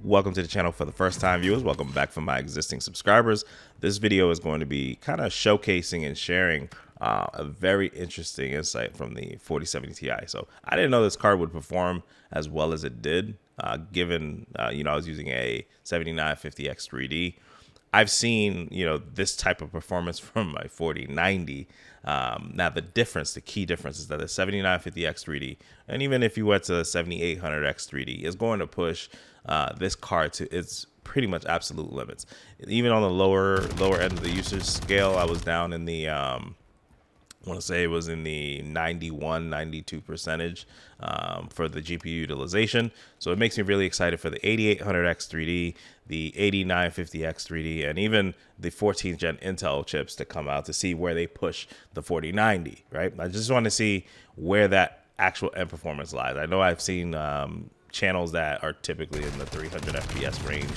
Welcome to the channel for the first time viewers. Welcome back for my existing subscribers. This video is going to be kind of showcasing and sharing a very interesting insight from the 4070 Ti. So I didn't know this card would perform as well as it did, given I was using a 7950X 3D. I've seen, this type of performance from my 4090. Now the key difference is that the 7950X 3D, and even if you went to 7800X 3D, is going to push this card to its pretty much absolute limits. Even on the lower end of the usage scale, I was down in the I want to say it was in the 91, 92 percentage for the GPU utilization. So it makes me really excited for the 8800X 3D, the 8950X 3D, and even the 14th gen Intel chips to come out to see where they push the 4090, right? I just want to see where that actual end performance lies. I know I've seen channels that are typically in the 300 FPS range,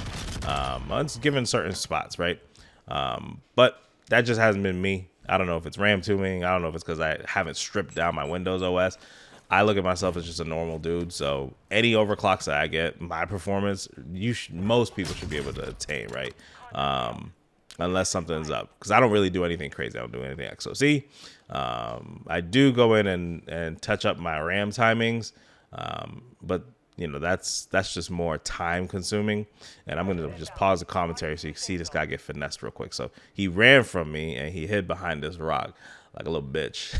it's given certain spots, right? But that just hasn't been me. I don't know if it's RAM tuning. I don't know if it's because I haven't stripped down my Windows OS. I look at myself as just a normal dude. So any overclocks that I get, my performance, most people should be able to attain, right? Unless something's up, because I don't really do anything crazy. I don't do anything XOC. I do go in and touch up my RAM timings, but that's just more time consuming. And I'm going to just pause the commentary so you can see this guy get finessed real quick. So he ran from me and he hid behind this rock like a little bitch.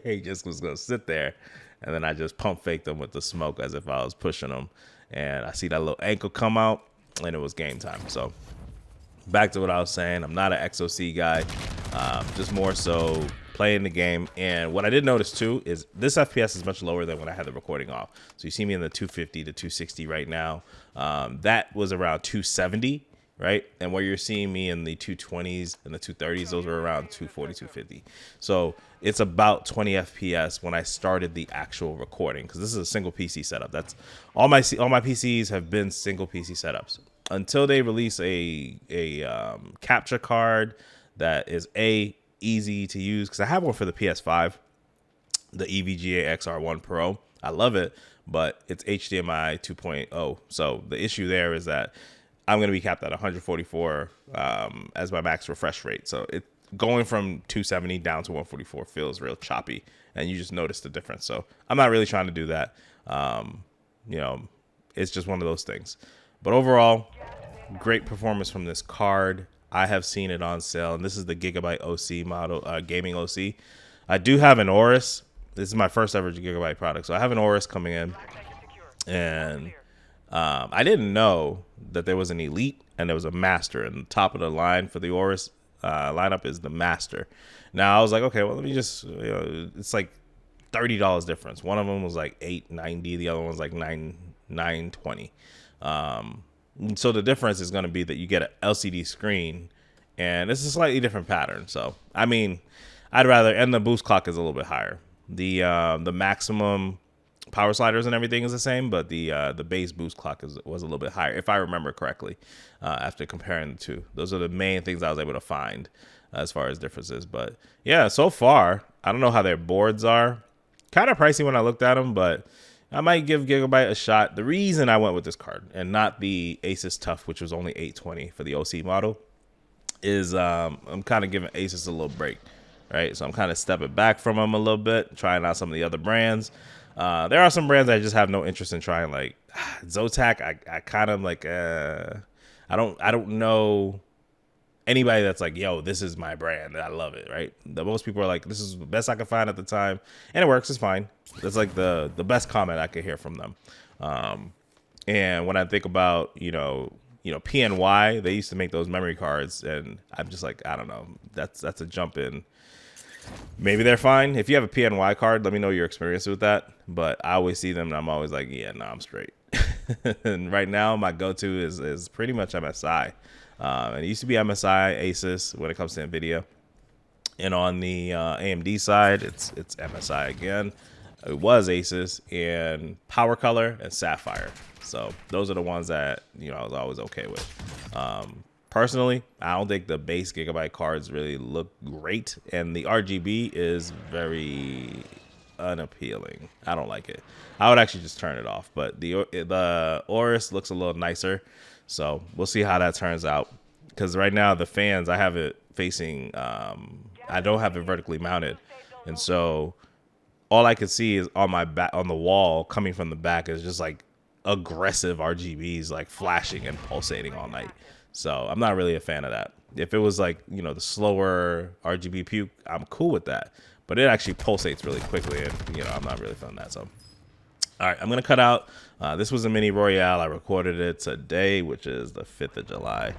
He just was going to sit there. And then I just pump faked him with the smoke as if I was pushing him. And I see that little ankle come out and it was game time. So back to what I was saying. I'm not an XOC guy, just more so playing the game. And what I did notice too is this FPS is much lower than when I had the recording off. So you see me in the 250 to 260 right now. That was around 270, right? And where you're seeing me in the 220s and the 230s, those were around 240, 250. So it's about 20 FPS when I started the actual recording, because this is a single PC setup. That's all my PCs have been single PC setups until they release a capture card that is easy to use, because I have one for the PS5, the EVGA XR1 Pro. I love it, but it's HDMI 2.0. So the issue there is that I'm going to be capped at 144 as my max refresh rate. So it going from 270 down to 144 feels real choppy, and you just notice the difference. So I'm not really trying to do that. It's just one of those things. But overall, great performance from this card. I have seen it on sale, and this is the Gigabyte OC model, gaming OC. I do have an Aorus. This is my first ever Gigabyte product, so I have an Aorus coming in, and I didn't know that there was an Elite and there was a Master, and the top of the line for the Aorus lineup is the Master. Now I was like, okay, well, let me just, it's like $30 difference. One of them was like $890, the other one was like $920. So the difference is going to be that you get an LCD screen, and it's a slightly different pattern. So, I mean, I'd rather, and the boost clock is a little bit higher. The maximum power sliders and everything is the same, but the base boost clock was a little bit higher, if I remember correctly, after comparing the two. Those are the main things I was able to find as far as differences. But yeah, so far, I don't know how their boards are. Kind of pricey when I looked at them, but I might give Gigabyte a shot. The reason I went with this card and not the Asus TUF, which was only $820 for the OC model, is I'm kind of giving Asus a little break, right? So I'm kind of stepping back from them a little bit, trying out some of the other brands. There are some brands I just have no interest in trying, like Zotac. I kind of like I don't know anybody that's like, yo, this is my brand, I love it, right? Most people are like, this is the best I could find at the time, and it works, it's fine. That's like the best comment I could hear from them. And when I think about, PNY, they used to make those memory cards, and I'm just like, I don't know, that's a jump in. Maybe they're fine. If you have a PNY card, let me know your experience with that. But I always see them and I'm always like, yeah, no, I'm straight. And right now my go-to is pretty much MSI. And it used to be MSI, Asus when it comes to NVIDIA. And on the AMD side, it's MSI again. It was Asus and Power Color and Sapphire. So those are the ones that, I was always okay with. Personally, I don't think the base Gigabyte cards really look great. And the RGB is very unappealing. I don't like it. I would actually just turn it off. But the Oris looks a little nicer, so we'll see how that turns out. Because right now the fans, I have it facing. I don't have it vertically mounted, and so all I can see is on my back, on the wall, coming from the back, is just like aggressive RGBs like flashing and pulsating all night. So I'm not really a fan of that. If it was like, you know, the slower RGB puke, I'm cool with that. But it actually pulsates really quickly, and you know, I'm not really feeling that. So all right, I'm gonna cut out. This was a mini royale. I recorded it today, which is the 5th of July.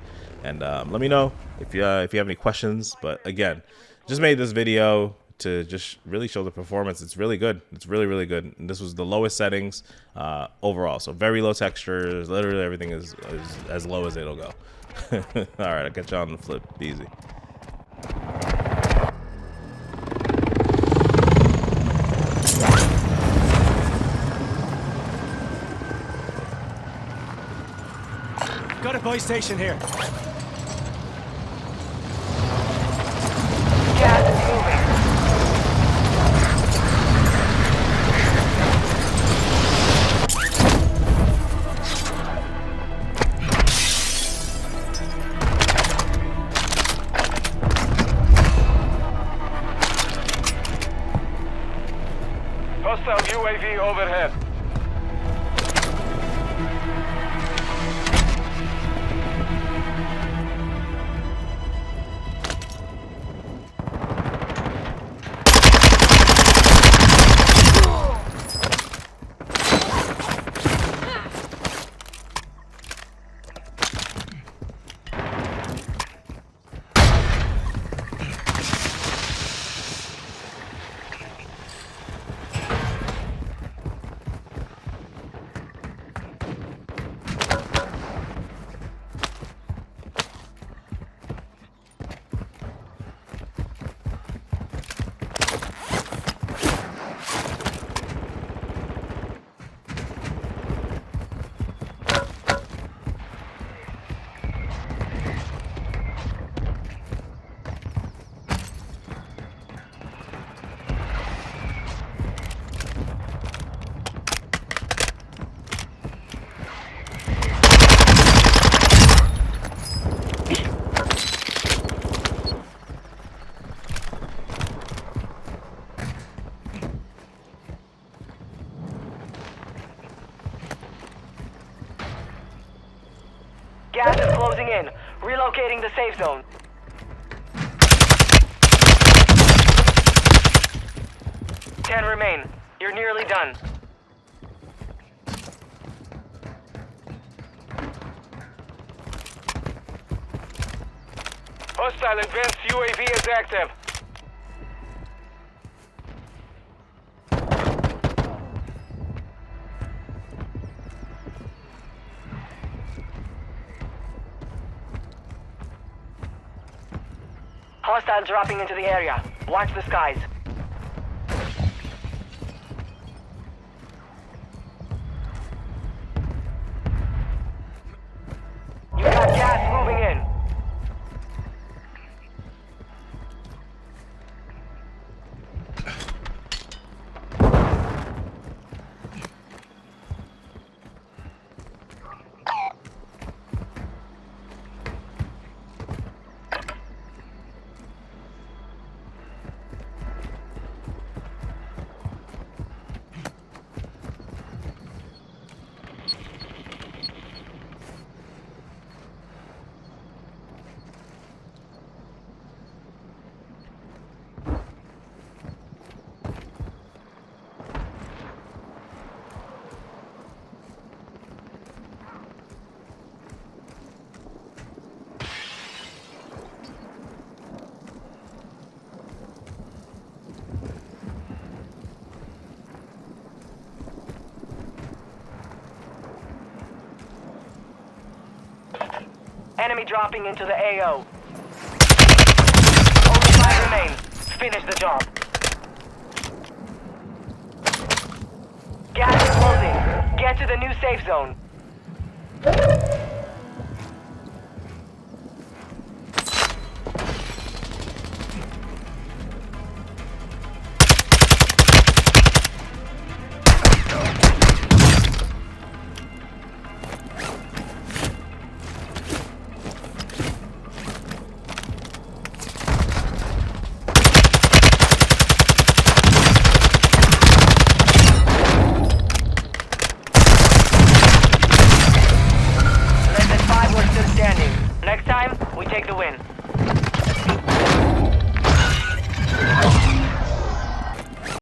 And let me know if you have any questions. But again, just made this video to just really show the performance. It's really good. It's really, really good. And this was the lowest settings overall. So very low textures. Literally everything is as low as it'll go. All right, I'll catch you on the flip. Be easy. Got a buy station here. Gas is moving. Hostile UAV overhead. Gas is closing in. Relocating the safe zone. Ten remain. You're nearly done. Hostile advanced UAV is active. Hostile dropping into the area. Watch the skies. You got gas moving in. Enemy dropping into the AO. Only 5 remain. Finish the job. Gas is closing. Get to the new safe zone. take the win.